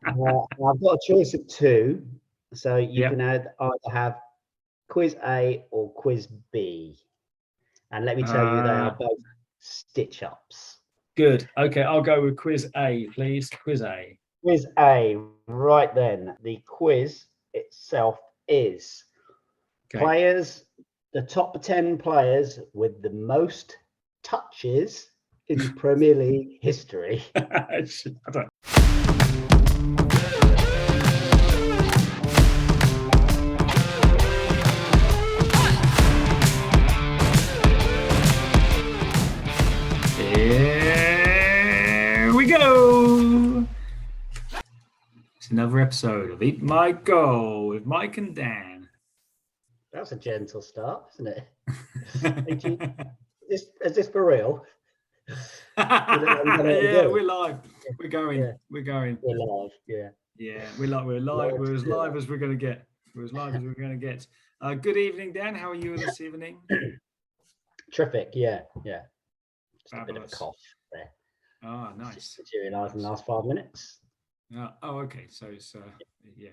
I've got a choice of two, so you Yeah. can either have quiz A or quiz B, and let me tell you, they are both stitch-ups. Good. Okay, I'll go with quiz A, please. Quiz A. Quiz A, right then. The quiz itself is players, the top 10 players with the most touches in Premier League history. I don't. Here we go. It's another episode of Eat My Goal with Mike and Dan. That's a gentle start, isn't it? Is this for real? Yeah, we're live. We're going. Yeah. We're going. We're live. Yeah. Yeah, we're live. We're as live as we're going to get. We're as live as we're going to get. Good evening, Dan. How are you this evening? Terrific. Yeah. Just Fabulous. a bit of a cough there. Oh, nice. Materialised in the last 5 minutes. Oh, okay. So it's yeah,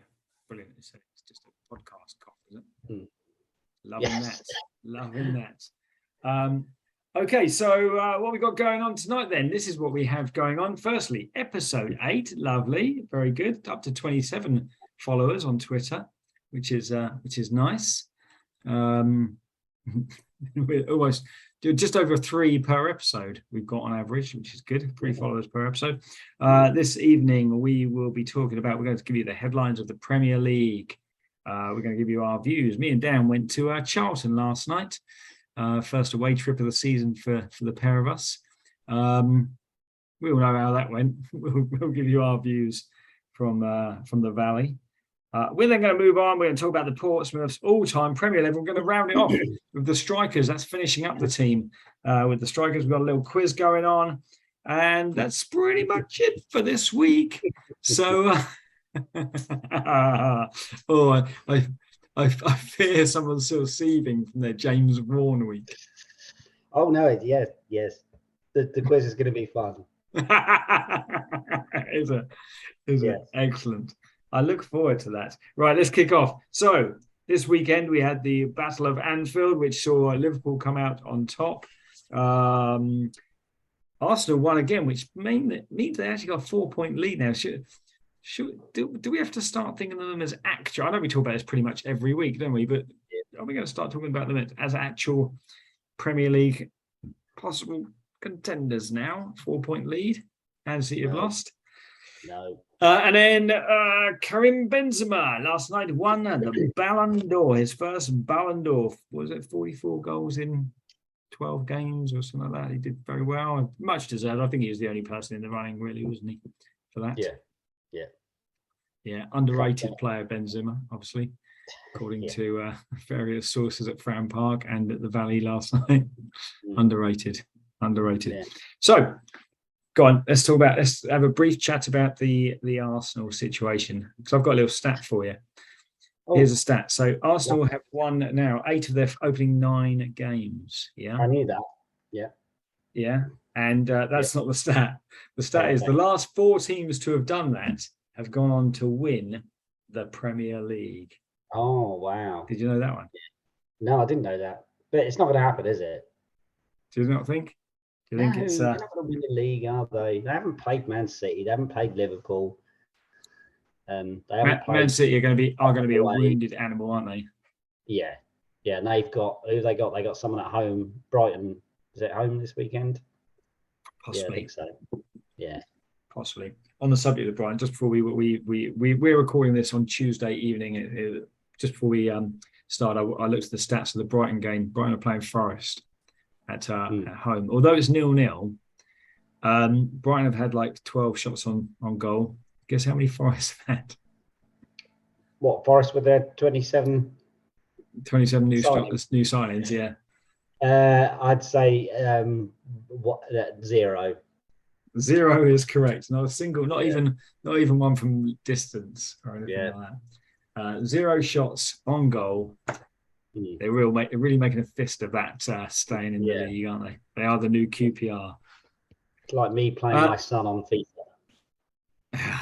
brilliant. It's just a podcast cough, is it? Loving that. Okay, so what we got going on tonight then? This is what we have going on. Firstly, episode 8, lovely, very good. Up to 27 followers on Twitter, which is nice. We're almost just over 3 per episode we've got on average, which is good. 3 followers per episode. This evening we will be talking about, we're going to give you the headlines of the Premier League. We're going to give you our views. Me and Dan went to Charlton last night. First away trip of the season for the pair of us. We all know how that went. We'll give you our views from the Valley. We're then going to move on. We're going to talk about the Portsmouth's all-time Premier League. We're going to round it off with the strikers. That's finishing up the team with the strikers. We've got a little quiz going on, and that's pretty much it for this week. So, I fear someone's still seething from their James Vaughan week. Oh no! Yes. The quiz is going to be fun. Is it? Excellent. I look forward to that. Right, let's kick off. So this weekend we had the Battle of Anfield, which saw Liverpool come out on top. Arsenal won again, which means they actually got a 4-point lead now. Do we have to start thinking of them as actual? I know we talk about this pretty much every week, don't we? But are we going to start talking about them as actual Premier League possible contenders now? 4-point lead. Man City have lost. No. And then Karim Benzema last night won the Ballon d'Or, his first Ballon d'Or. What was it, 44 goals in 12 games or something like that? He did very well. Much deserved. I think he was the only person in the running, really, wasn't he, for that? Yeah. Underrated player, Benzema, obviously, according to various sources at Fram Park and at the Valley last night. Underrated. Yeah. So, go on. Let's have a brief chat about the Arsenal situation. Because I've got a little stat for you. Here's a stat. So Arsenal have won now 8 of their opening 9 games. Yeah, I knew that. Yeah, and that's not the stat. The stat is the last 4 teams to have done that have gone on to win the Premier League. Oh wow! Did you know that one? No, I didn't know that. But it's not going to happen, is it? Do you not think? Do you think it's? They're not going to win the league, are they? They haven't played Man City. They haven't played Liverpool. They haven't played. Man City are going to be a wounded animal, aren't they? Yeah. And they've got who they got. They got someone at home. Brighton. Is it home this weekend? Possibly. Yeah, I think so. Yeah. Possibly. On the subject of Brighton, just before we're recording this on Tuesday evening. Just before we start, I looked at the stats of the Brighton game. Brighton are playing Forest at home. Although it's 0-0, Brighton have had like 12 shots on goal. Guess how many Forest have had? What, Forest with their 27? 27 new signings, yeah. I'd say 0. 0 is correct. Not a single, not even one from distance or anything like that. 0 shots on goal. They're really making a fist of that staying in the league, aren't they? They are the new QPR. It's like me playing my son on FIFA.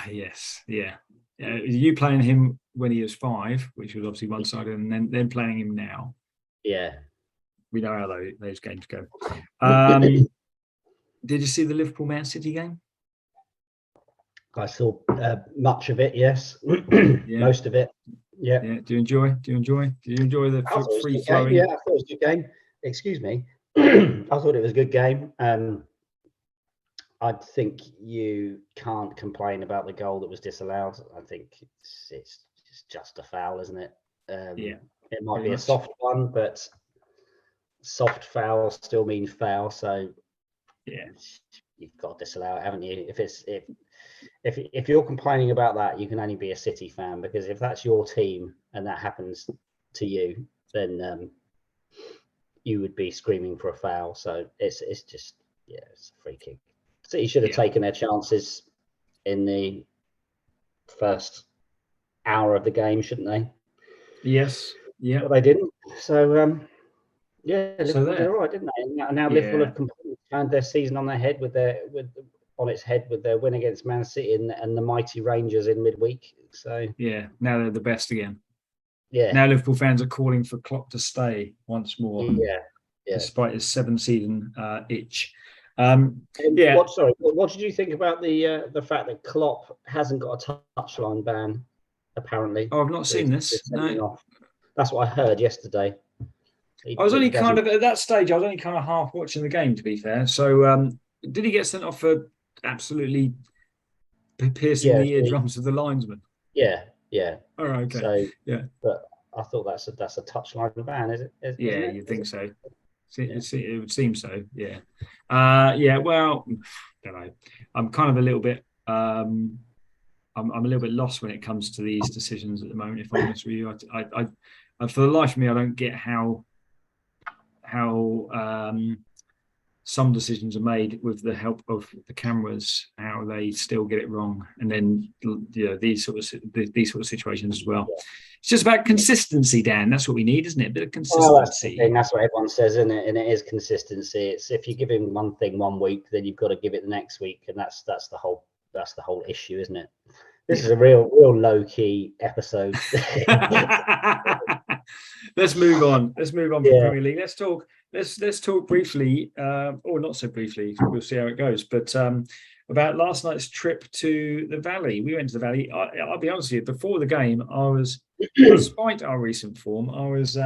Yes, yeah. You playing him when he was 5, which was obviously one-sided, and then playing him now. Yeah. We know how those games go. Did you see the Liverpool Man City game? I saw much of it. Yes, Yeah. most of it. Yeah. Yeah. Do you enjoy? Did you enjoy the free flowing? Yeah, I thought it was a good game. Excuse me. I thought it was a good game. I think you can't complain about the goal that was disallowed. I think it's just a foul, isn't it? Yeah. It might be a soft one, but soft foul still means foul. So yeah, you've got to disallow it, haven't you? If you're complaining about that, you can only be a City fan, because if that's your team and that happens to you, then you would be screaming for a foul. So it's just, yeah, it's a free kick. City should have taken their chances in the first hour of the game, shouldn't they? Yes. Yeah. But they didn't. So yeah, So Liverpool did there. all right, didn't they? And now Liverpool Yeah. have completely turned their season on their head with their win against Man City and the mighty Rangers in midweek. So Yeah. Now they're the best again. yeah. Now Liverpool fans are calling for Klopp to stay once more. Yeah. Despite his 7-season itch. Yeah. What did you think about the fact that Klopp hasn't got a touchline ban? Apparently. Oh, I've not seen this. No. That's what I heard yesterday. I was only kind of at that stage. I was only kind of half watching the game, to be fair. So, did he get sent off for absolutely piercing the eardrums of the linesman? Yeah. Oh, okay. So yeah, but I thought that's a touchline ban, is it? Yeah, it? you'd think so. It would seem so. Yeah. Yeah. Well, I don't know. I'm kind of a little bit. I'm a little bit lost when it comes to these decisions at the moment. If I'm honest with you, I for the life of me, I don't get how some decisions are made with the help of the cameras, how they still get it wrong, and then these sort of situations as well. It's just about consistency, Dan. That's what we need, isn't it? A bit of consistency. Well, that's the thing. That's what everyone says, isn't it? And it is consistency. It's if you give him one thing one week, then you've got to give it the next week, and that's the whole issue, isn't it? This is a real low key episode. Let's move on. Let's move on from Premier League. Let's talk. Let's talk briefly, or not so briefly. We'll see how it goes. But about last night's trip to the Valley. We went to the Valley. I'll be honest with you. Before the game, I was, despite our recent form, I was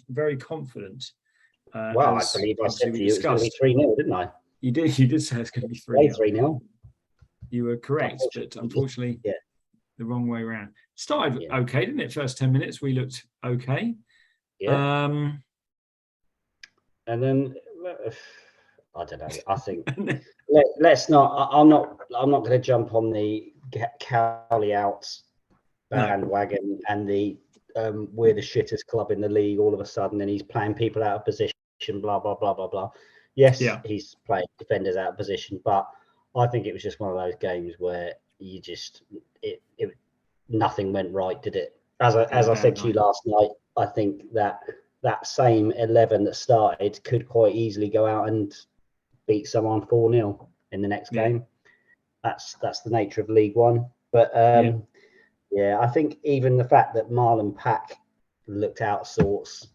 very confident. Well, I believe I said to you it was going to be 3-0, didn't I? You did say it's going to be 3-0. 3-0. You were correct, but unfortunately, the wrong way around. Started okay, didn't it? First 10 minutes, we looked okay. Yeah. And then I don't know. I think let's not. I'm not going to jump on the Cowley out bandwagon and the we're the shittest club in the league all of a sudden, and he's playing people out of position. Blah blah blah blah blah. Yes, he's playing defenders out of position, but I think it was just one of those games where you just nothing went right, did it? As I said to you last night, I think that same 11 that started could quite easily go out and beat someone 4-0 in the next game. That's the nature of League One. But I think even the fact that Marlon Pack looked out of sorts,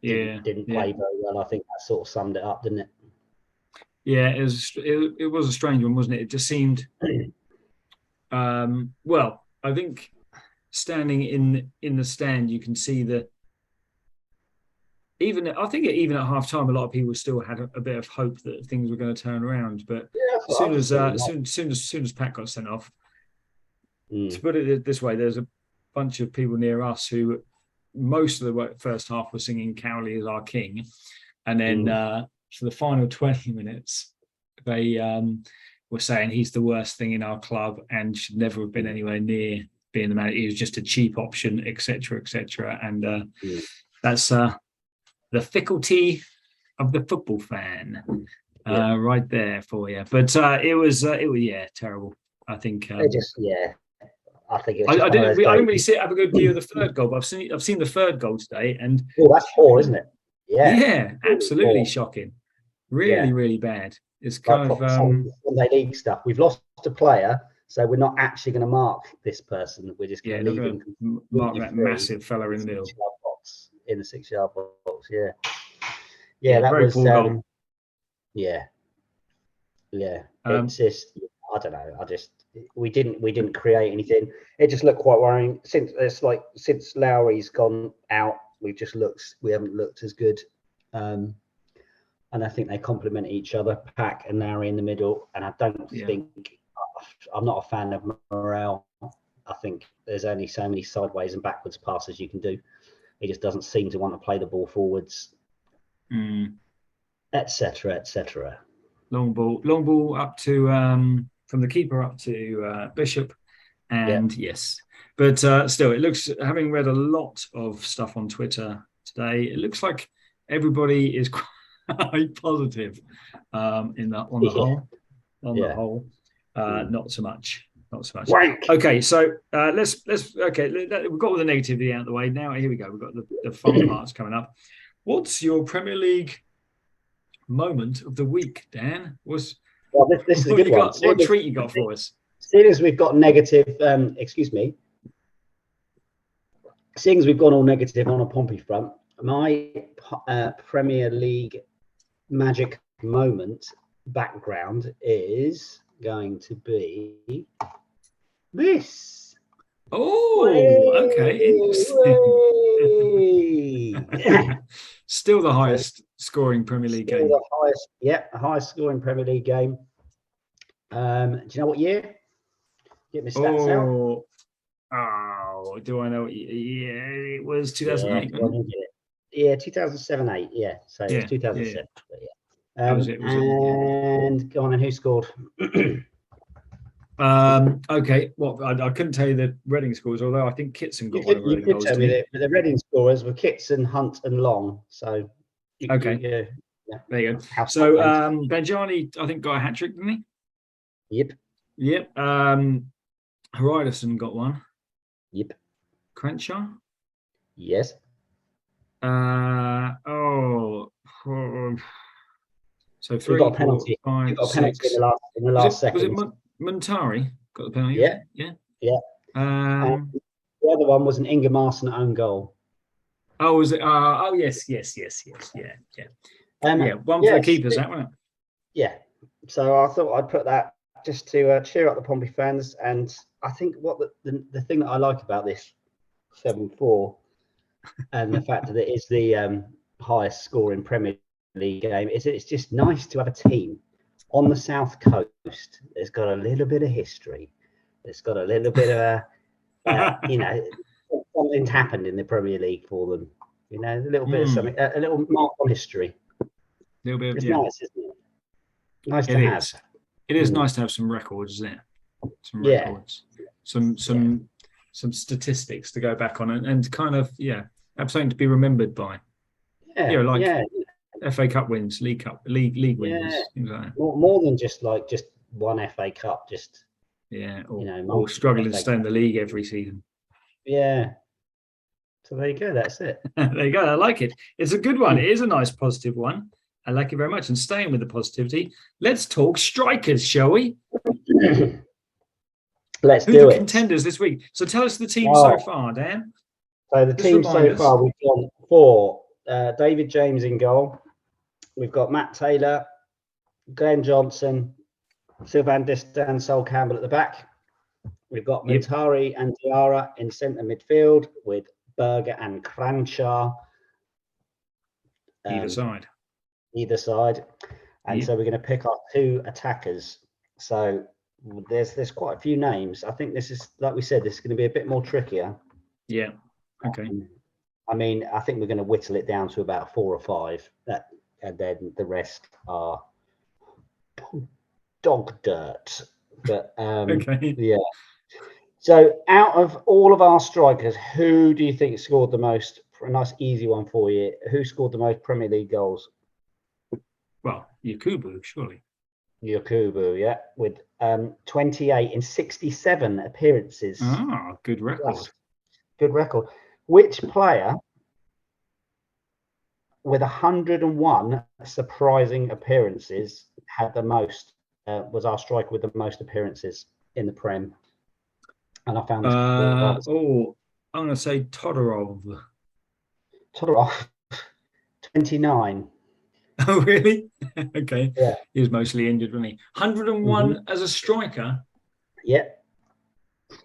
didn't play very well. I think that sort of summed it up, didn't it? Yeah, it was a strange one, wasn't it? It just seemed. Well, I think standing in the stand, you can see that. Even at half time, a lot of people still had a bit of hope that things were going to turn around. But as soon as Pat got sent off, to put it this way, there's a bunch of people near us who most of the first half were singing Cowley is our king, and then for the final 20 minutes, they were saying he's the worst thing in our club and should never have been anywhere near being the man. He was just a cheap option, etc., etc. And that's the fickleness of the football fan, right there for you. But it was terrible. I think. I think it was I didn't really have a good view of the third goal, but I've seen the third goal today, and that's 4, isn't it? Yeah, absolutely shocking. Really bad. It's kind of Sunday league stuff. We've lost a player, So we're not actually going to mark this person. We're just going to leave him mark that massive fella in the middle. In the 6-yard box. Yeah, that very was poor goal. Yeah. It's just, I don't know. We didn't create anything. It just looked quite worrying. Since Lowry's gone out, we haven't looked as good. And I think they complement each other, Pack and Lowry in the middle. And I don't think, I'm not a fan of Morel. I think there's only so many sideways and backwards passes you can do. He just doesn't seem to want to play the ball forwards, etc., etc. Long ball up to from the keeper up to Bishop, and yes, but still, it looks. Having read a lot of stuff on Twitter today, it looks like everybody is quite positive on the whole. Not so much. Wank. Okay, so let's we've got all the negativity out of the way. Now here we go. We've got the fun parts coming up. What's your Premier League moment of the week, Dan? This is a good one. What treat you got for us? Seeing as we've got negative, seeing as we've gone all negative on a Pompey front, my Premier League magic moment background is going to be this. Oh, okay, interesting. Still the highest scoring Premier League game. The highest scoring Premier League game. Do you know what year? Get my stats out. Oh, do I know? Yeah, it was 2008. Yeah, 2007-8. Yeah, so it was 2007. And go on, and who scored? Okay, well, I couldn't tell you the Reading scores, although I think Kitson got one of Reading goals. Tell me that the Reading scorers were Kitson, Hunt, and Long. So there you go. So Benjani, I think, got a hat trick, didn't he? Yep. Hariderson got one. Yep. Crenshaw. Yes. So 3, 4, 5, 6. In the last second. Was it Montari got the penalty? Yeah. The other one was an Ingemarson own goal. Oh, was it? Yes. One for the keepers, that one. Yeah. So I thought I'd put that just to cheer up the Pompey fans. And I think what the thing that I like about this 7-4 and the fact that it is the highest scoring Premier League game is it's just nice to have a team on the South Coast that's got a little bit of history. It's got a little bit of something's happened in the Premier League for them. A little bit of something, a little mark on history. A little bit. It's nice, isn't it? Nice to have. It is nice to have some records, isn't it? Some records, some statistics to go back on and kind of have something to be remembered by. FA Cup wins, League wins, things like that. More than just one FA Cup, or struggling to stay in the league every season. Yeah. So there you go. That's it. There you go. I like it. It's a good one. It is a nice positive one. I like it very much. And staying with the positivity, let's talk strikers, shall we? Let's do it. Who are the contenders this week? So tell us the team so far, Dan. So the team so far, we've gone for David James in goal. We've got Matt Taylor, Glenn Johnson, Sylvain Distin, Sol Campbell at the back. We've got Montari and Diarra in centre midfield with Berger and Crenshaw. Either side. And so we're going to pick our 2 attackers. So there's quite a few names. I think this is, like we said, this is going to be a bit more trickier. Yeah. Okay. I think we're going to whittle it down to about 4 or 5. And then the rest are dog dirt. But yeah. So out of all of our strikers, who do you think scored the most? For a nice easy one for you, who scored the most Premier League goals? Well, Yakubu, surely. Yakubu, yeah, with 28 in 67 appearances. Ah, good record. Good record. Which player with 101 surprising appearances had the most? Was our striker with the most appearances? in the Prem. And I found this rather... I'm going to say Todorov. Todorov, 29. Oh, really? Okay. Yeah. He was mostly injured, wasn't he? 101 as a striker. Yeah.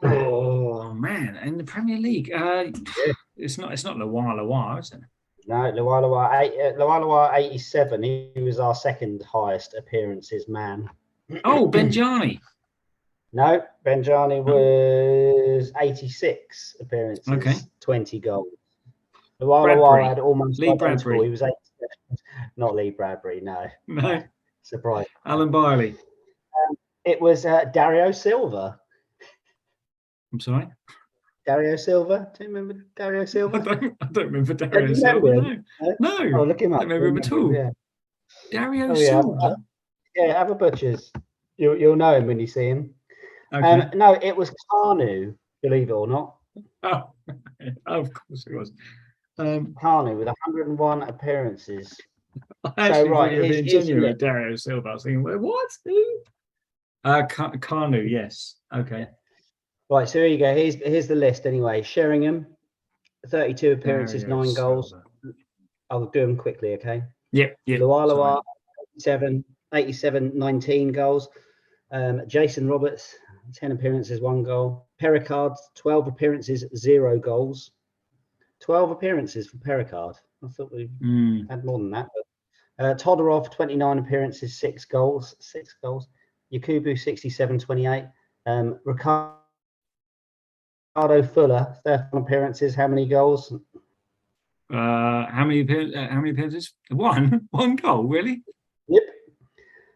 Oh man! In the Premier League, it's not Loire, is it? No, Loire 87. He was our second highest appearances man. Oh, Benjani. No, Benjani was 86 appearances, Okay. 20 goals. Loire had almost Lee identical. Bradbury. He was 87. Not Lee Bradbury, no. No. Surprise. Alan Byerley. It was Dario Silva. I'm sorry? Dario Silva. Do you remember Dario Silva? I don't remember Dario Silva. No. Oh, look him up. I don't remember him at all. Yeah. Dario Silva. Yeah, have a butcher's. You'll know him when you see him. Okay. No, it was Kanu, believe it or not. Oh, of course it was. Kanu with 101 appearances. I actually thought you were being genuine with Dario Silva. I was thinking, what? Who? Kanu, yes. Okay. Right, so here you go. Here's the list anyway. Sheringham, 32 appearances, Dario 9 goals. Silva. I'll do them quickly, okay? Yep. Loire, 87, 19 goals. Jason Roberts, 10 appearances, 1 goal. Pericard, 12 appearances, 0 goals. 12 appearances for Pericard. I thought we had more than that. But, Todorov, 29 appearances, 6 goals. 6 goals. Yakubu, 67, 28. Ricardo Fuller, 31 appearances. How many goals? How many appearances? One goal, really? Yep.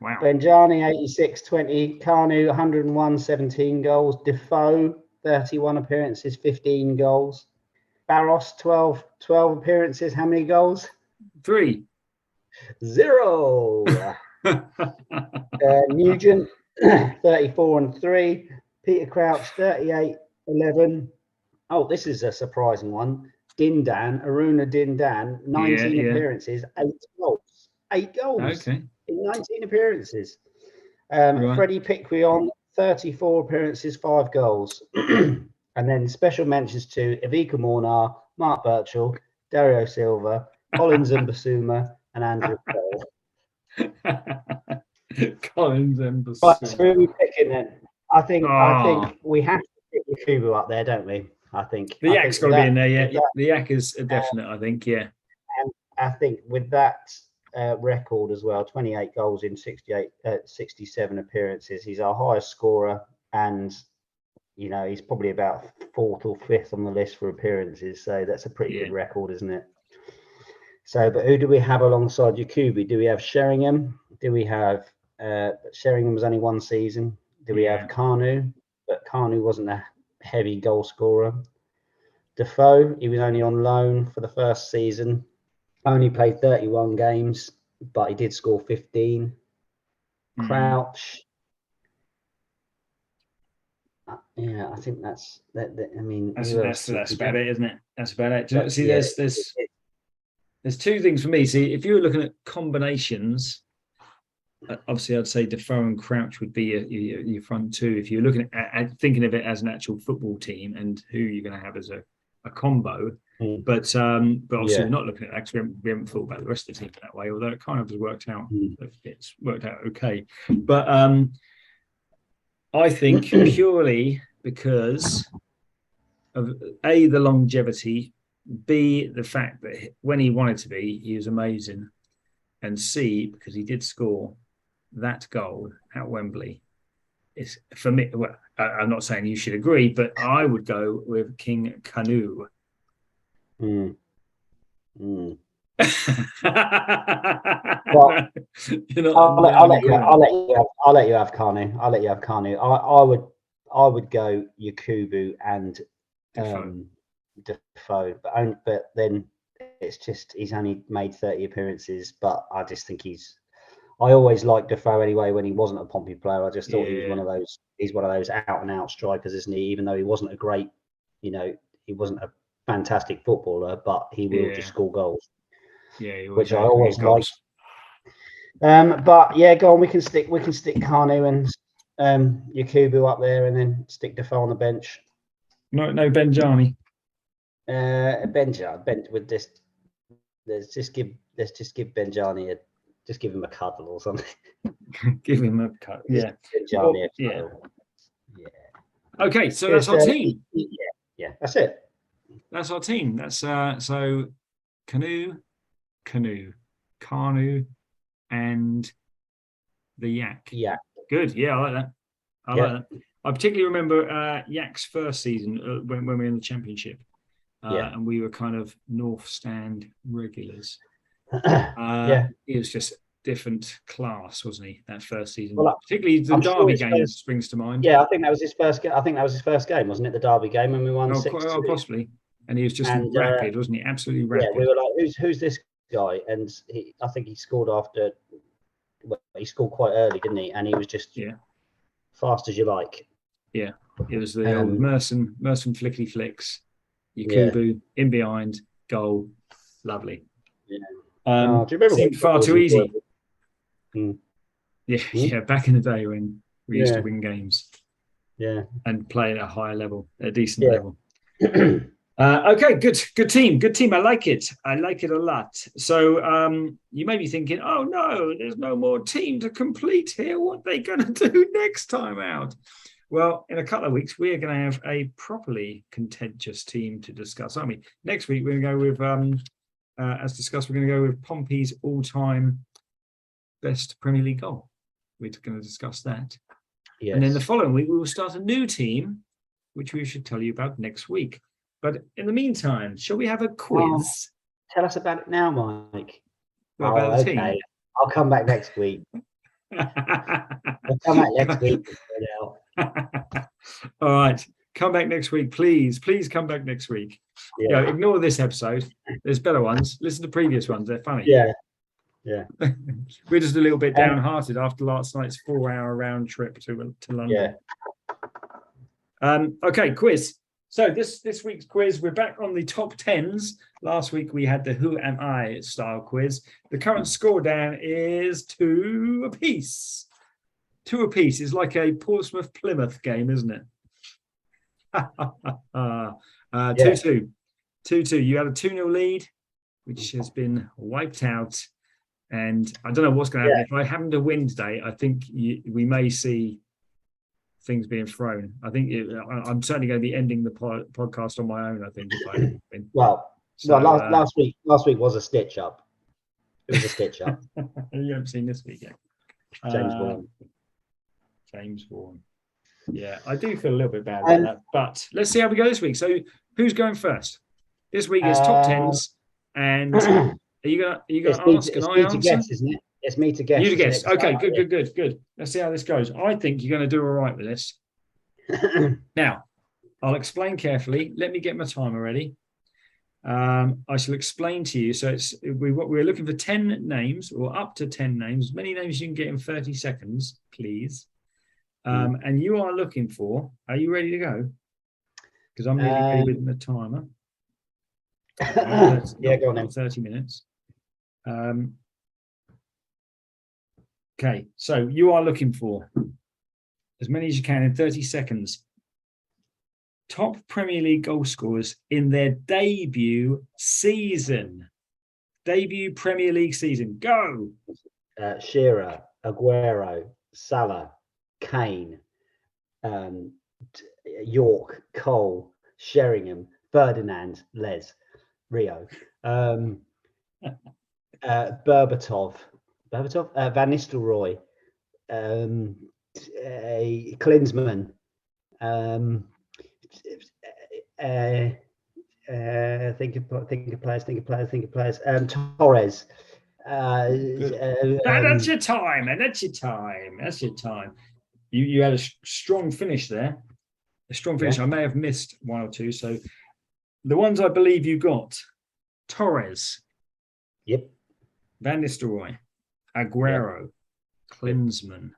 Wow. Benjani, 86, 20. Kanu, 101, 17 goals. Defoe, 31 appearances, 15 goals. Barros, 12 appearances. How many goals? 3. 0. Nugent, 34 and 3. Peter Crouch, 38, 11. Oh, this is a surprising one. Aruna Dindan, 19 appearances, 8 goals. 8 goals in 19 appearances. Freddie Piquion, 34 appearances, 5 goals. And then special mentions to Ivica Mornar, Mark Birchall, Dario Silva, Collins and Basuma, and Andrew Cole. Collins and Basuma. Right, so who are we picking then? I think we have to pick Yakubu up there, don't we? I think the Yak's got to be in there. Yeah, the Yak is a definite. I think. Yeah. And I think with that record as well, 28 goals in 67 appearances. He's our highest scorer, and he's probably about 4th or 5th on the list for appearances. So that's a pretty good record, isn't it? So, but who do we have alongside Yakubu? Do we have Sheringham? Do we have Sheringham was only 1 season? Do we have Kanu? But Kanu wasn't a heavy goal scorer. Defoe, he was only on loan for the first season. Only played 31 games, but he did score 15. Crouch. I think that's that. I mean, that's about it, isn't it? That's about it. See, there's 2 things for me. See, if you were looking at combinations, obviously I'd say Defoe and Crouch would be your front 2. If you're looking at thinking of it as an actual football team and who you're going to have as a combo, but obviously we're not looking at that because we haven't thought about the rest of the team that way. Although it kind of has worked out. It's worked out okay, but I think purely because of A, the longevity, B, the fact that when he wanted to be, he was amazing, and C, because he did score that goal at Wembley. It's for me. Well, I'm not saying you should agree, but I would go with King Kanu. Well, I'll let you have Kanu. I would go Yakubu and Defoe, but then it's just he's only made 30 appearances. But I just think I always liked Defoe anyway when he wasn't a Pompey player. I just thought he was one of those. He's one of those out and out strikers, isn't he? Even though he wasn't a great, he wasn't a fantastic footballer, but he will just score goals. Yeah, which I always liked. But yeah, go on. We can stick Kanu Yakubu up there, and then stick Defoe on the bench. No Benjani. Ben with this. Let's just give Benjani just give him a cuddle or something. Give him a cut. Yeah. Benjani yeah. Yeah. Okay, so that's our team. Yeah, that's it. That's our team. That's so Canoe, Carnu, and the Yak. Yeah. Good. Yeah, I like that. I like that. I particularly remember Yak's first season when we were in the championship. And we were kind of North Stand regulars. He was just different class, wasn't he? That first season, particularly the Derby game springs to mind. Yeah, I think that was his first. I think that was his first game, wasn't it? The Derby game when we won 6-2. Possibly. And he was just rapid, wasn't he? Absolutely rapid. Yeah, we were like, who's this guy? And I think he scored after. Well, he scored quite early, didn't he? And he was just fast as you like. Yeah, it was the old Merson flickety flicks. Yakubu in behind, goal, lovely. Yeah. Do you remember seemed far too easy? Yeah, Hmm? yeah. Back in the day when we used to win games, and play at a higher level, a decent level. Okay, good team. I like it a lot. So you may be thinking, oh no, there's no more team to complete here. What are they going to do next time out? Well, in a couple of weeks, we're going to have a properly contentious team to discuss, aren't we? Next week, we're going to go with, as discussed, we're going to go with Pompey's all-time best Premier League goal. We're going to discuss that. Yes. And then the following week, we will start a new team, which we should tell you about next week. But in the meantime, shall we have a quiz? Tell us about it now, Mike. About the team? I'll come back next week. I'll come back next week. All right, come back next week, please come back next week. Ignore this episode, there's better ones. Listen to previous ones, they're funny. We're just a little bit downhearted after last night's 4-hour round trip to London. Okay, quiz. So this week's quiz, we're back on the top 10s. Last week we had the Who Am I style quiz. The current score down is 2 apiece. 2 apiece is like a Portsmouth-Plymouth game, isn't it? 2-2. 2-2. You had a 2-0 lead, which has been wiped out. And I don't know what's going to happen. If I happen to win today, I think we may see things being thrown. I think I'm certainly going to be ending the podcast on my own, I think, if I win. Last week was a stitch up. It was a stitch up. You haven't seen this week yet. James Vaughan. Yeah, I do feel a little bit bad about that. But let's see how we go this week. So who's going first? This week is top 10s. And are you gonna ask and I answer? Guess, isn't it? It's me to guess. You to guess. Okay, good. Let's see how this goes. I think you're going to do all right with this. Now, I'll explain carefully. Let me get my timer ready. I shall explain to you. So we're looking for 10 names, or up to 10 names, as many names as you can get in 30 seconds, please. And you are looking for, are you ready to go? Because I'm really ready with the timer. Go on then. 30 minutes. Okay, so you are looking for as many as you can in 30 seconds. Top Premier League goal scorers in their debut season. Debut Premier League season. Go! Shearer, Aguero, Salah, Kane, York, Cole, Sheringham, Ferdinand, Les, Rio, Berbatov, Van Nistelrooy, Klinsmann, think of players. Torres. That's your time. You had a strong finish there. A strong finish. I may have missed one or two. So the ones I believe you got: Torres. Yep. Van Nistelrooy, Aguero, Klinsmann.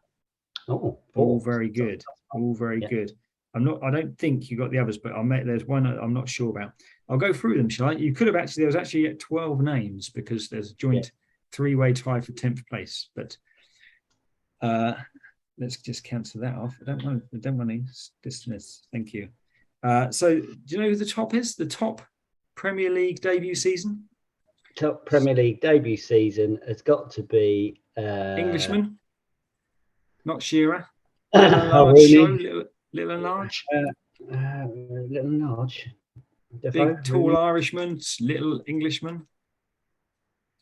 All very good. All very good. I don't think you got the others, but there's one I'm not sure about. I'll go through them, shall I? You could have there was actually 12 names because there's a joint 3-way tie for 10th place. But let's just cancel that off. I don't want to dismiss. Thank you. So do you know who the top is? The top Premier League debut season? Top Premier League debut season has got to be Englishman, not Shearer. Little Little and large. Little and large. Big, tall Irishman, little Englishman.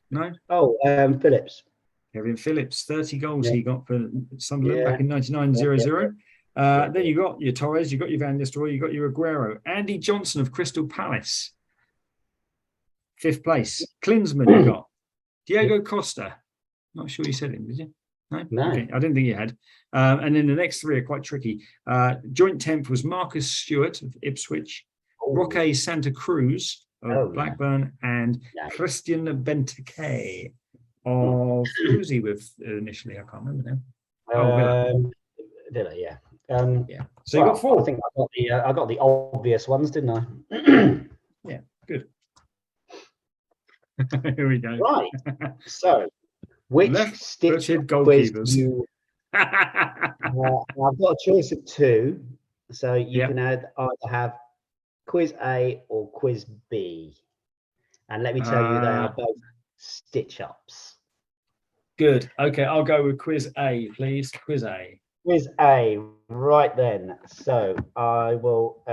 No? Oh, Phillips. Kevin Phillips, 30 goals he got for Sunderland back in 99-00. Then you got your Torres, you got your Van Nistelrooy, you got your Aguero. Andy Johnson of Crystal Palace, 5th place. Klinsmann you got. Diego Costa. Not sure you said him, did you? No. Okay, I didn't think you had. And then the next 3 are quite tricky. Joint 10th was Marcus Stewart of Ipswich, Roque Santa Cruz of Blackburn, and Christian Benteke of who's he with initially? I can't remember now. Villa, yeah. So you got 4. I think I got the obvious ones, didn't I? Yeah, good. Here we go. Right. So, which left-footed goalkeepers? I've got a choice of 2, so you can either have quiz A or quiz B, and let me tell you, they are both stitch-ups. Good. Okay, I'll go with quiz A, please. Quiz A. Quiz A. Right then. So I will.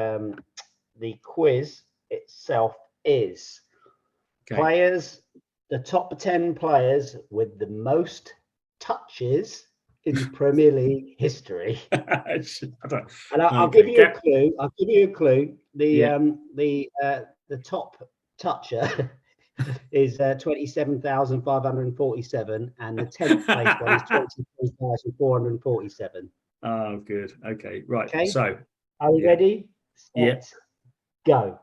The quiz itself is players. The top 10 players with the most touches in Premier League history. And I'll give you a clue. I'll give you a clue. The top toucher is 27,547, and the 10th place one is 23,447. Oh, good. Okay, right. Okay. So, are we ready? Yes. Go.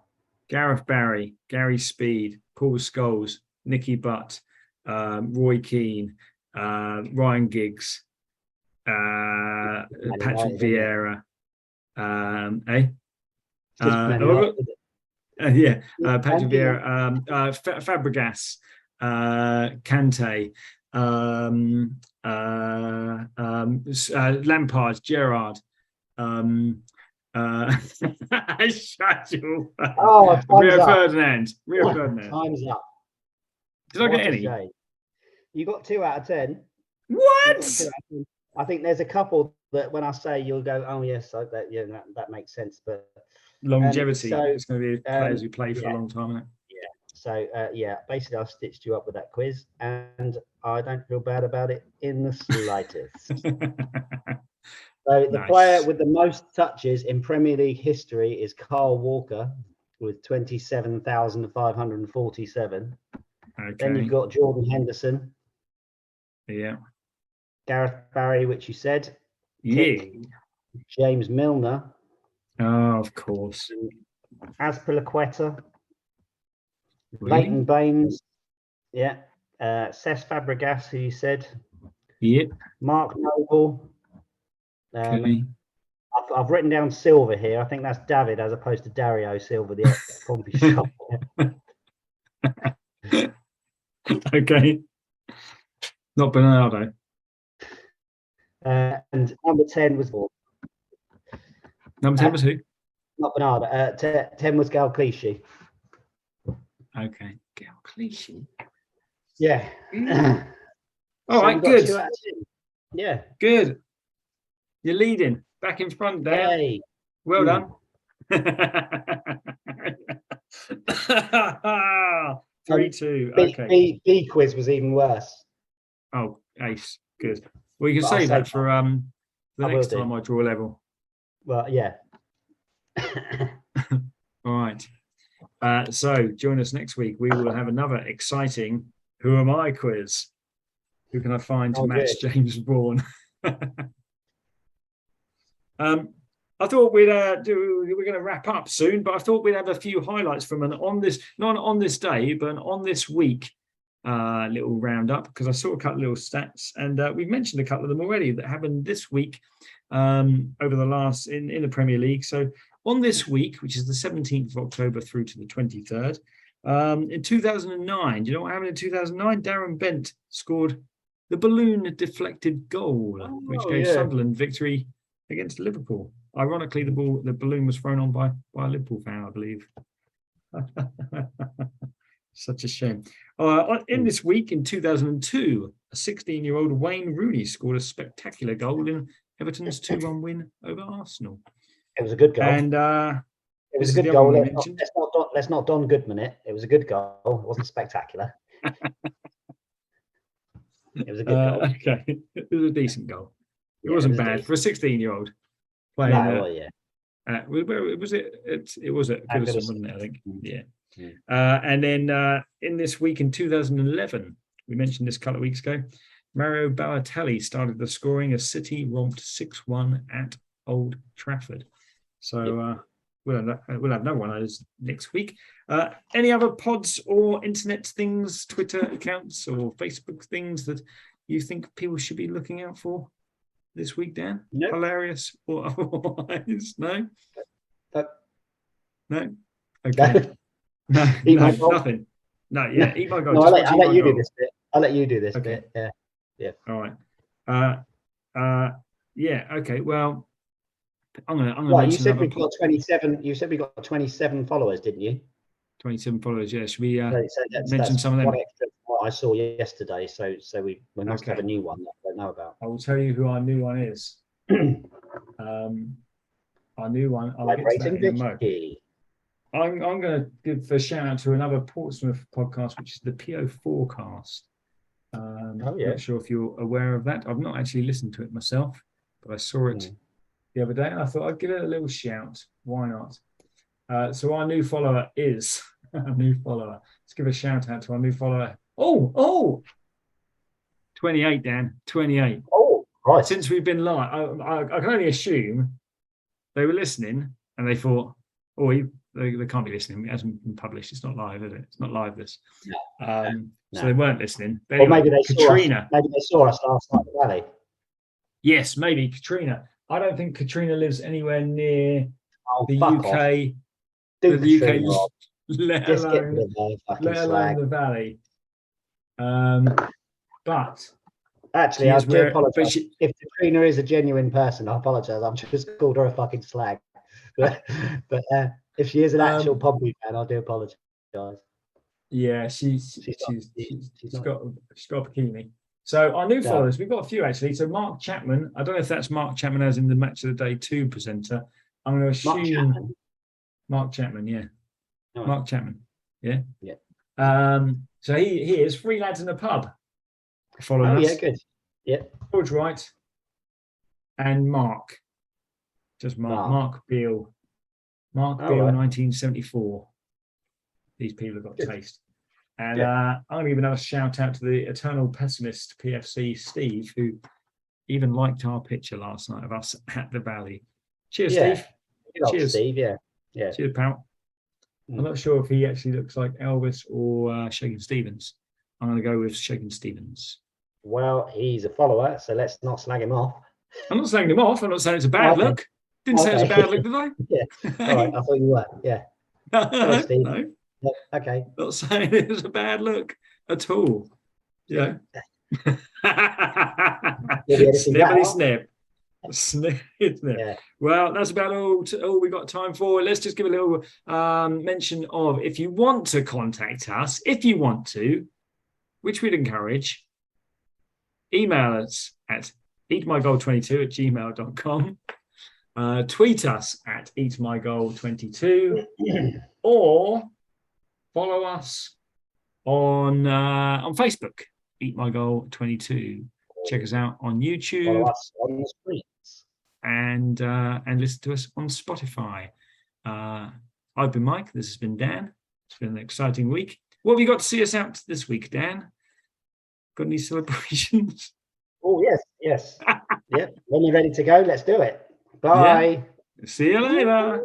Gareth Barry, Gary Speed, Paul Scholes, Nicky Butt, Roy Keane, Ryan Giggs, Patrick Vieira, Patrick Vieira, Fabregas, Kante, Lampard, Gerrard, Rio Ferdinand. Time's up. Did I get any? You got 2 out of 10. What? I think there's a couple that when I say you'll go, oh yes, that makes sense. But longevity. It's going to be players who play for a long time, isn't it? Yeah. So basically I've stitched you up with that quiz, and I don't feel bad about it in the slightest. So the player with the most touches in Premier League history is Carl Walker with 27,547. Okay. Then you've got Jordan Henderson. Yeah. Gareth Barry, which you said. Yeah. James Milner. Oh, of course. Azpilicueta. Really? Leighton Baines. Yeah. Cesc Fabregas, who you said. Yep. Mark Noble. Okay. I've written down Silva here. I think that's David as opposed to Dario Silva, the Pompey shop. Okay. Not Bernardo. And number 10 was Number 10 was who? Not Bernardo. 10 was Gal Clichy. Okay. Gal Clichy. Yeah. All right, good. Yeah. Good. You're leading. Back in front there. Yay. Well done. 3-2. Okay. B quiz was even worse. Oh, ace. Good. Well, you can save that for the next time I draw a level. Well, yeah. All right. So join us next week. We will have another exciting Who Am I quiz. Who can I find to match James Bourne? I thought we're going to wrap up soon, but I thought we'd have a few highlights from not on this day, but on this week, little roundup, because I saw a couple of little stats, and we've mentioned a couple of them already that happened this week over the last in the Premier League. So on this week, which is the 17th of October through to the 23rd, in 2009, do you know what happened in 2009? Darren Bent scored the balloon deflected goal, which gave yeah. Sunderland victory against Liverpool. Ironically, the balloon was thrown on by a Liverpool fan, I believe. Such a shame. In this week, in 2002, a 16-year-old Wayne Rooney scored a spectacular goal in Everton's 2-1 win over Arsenal. It was a good goal. And it was a good goal. Let's not Don Goodman it. It was a good goal. It wasn't spectacular. It was a good goal. Okay, it was a decent goal. It wasn't bad for a 16-year-old playing. No, yeah. Where was it? It was at Goodison, wasn't it? I think. Yeah. And then in this week in 2011, we mentioned this a couple of weeks ago, Mario Balotelli started the scoring as City romped 6-1 at Old Trafford. So we'll have another one of those next week. Any other pods or internet things, Twitter accounts or Facebook things that you think people should be looking out for this week, Dan? Nope. Hilarious or otherwise? No? No? Okay. No. Nothing. No, yeah, eat my goal. No, I'll let you do this bit. I'll let you do this bit. Yeah. All right. Yeah. Okay. Well, I'm gonna. Right. You said we've got 27. You said we got 27 followers, didn't you? 27 followers. Yeah. Should we that's mention some of them? One extra from what I saw yesterday. So we must have a new one that I don't know about. I will tell you who our new one is. Our new one. I'll get to that in a moment. I'm going to give a shout out to another Portsmouth podcast, which is the PO Forecast. Not sure if you're aware of that. I've not actually listened to it myself, but I saw it the other day and I thought I'd give it a little shout. Why not? So our new follower is a new follower. Let's give a shout out to our new follower. 28, Dan. 28. Oh, right. Since we've been live, I can only assume they were listening and they thought, they can't be listening. It hasn't been published. It's not live, is it? It's not live, this. No. So they weren't listening. But anyway, maybe they saw us last night at the Valley. Yes, maybe Katrina. I don't think Katrina lives anywhere near the UK. The UK, let alone the Valley. But actually, I do apologise. If Katrina is a genuine person, I apologise. I've just called her a fucking slag. But if she is an actual Pompey fan, I do apologise. Yeah, she's got a bikini. So our new followers, we've got a few actually. So Mark Chapman, I don't know if that's Mark Chapman as in the Match of the Day 2 presenter. I'm going to assume Mark Chapman, yeah. Oh. Mark Chapman, yeah. Yeah. So he is Three Lads in a Pub. Following us. Yeah, good. Yeah. George Wright and Mark. Just Mark Beale. Mark Beale, 1974. These people have got taste. And I'm going to give another shout out to the eternal pessimist PFC Steve, who even liked our picture last night of us at the Valley. Cheers, Steve. Cheers, Steve. Yeah. Cheers, pal. I'm not sure if he actually looks like Elvis or Shakin' Stevens. I'm going to go with Shakin' Stevens. Well, he's a follower, so let's not slag him off. I'm not slagging him off. I'm not saying it's a bad look. Didn't say it was a bad look, did I? Yeah. All right. I thought you were. Yeah. Sorry, Steve. No. Yeah, okay. Not saying it was a bad look at all. Yeah. Snippity snip. Snip. Yeah. Well, that's about all we got time for. Let's just give a little mention of, if you want to contact us, which we'd encourage, email us at eatmygoal22@gmail.com. Tweet us at eatmygoal22 or follow us on Facebook, eatmygoal22. Check us out on YouTube. Follow us on the streets. And listen to us on Spotify. I've been Mike. This has been Dan. It's been an exciting week. What have you got to see us out this week, Dan? Got any celebrations? Oh, yes. Yeah. When you're ready to go, let's do it. Bye. Yeah. See you later.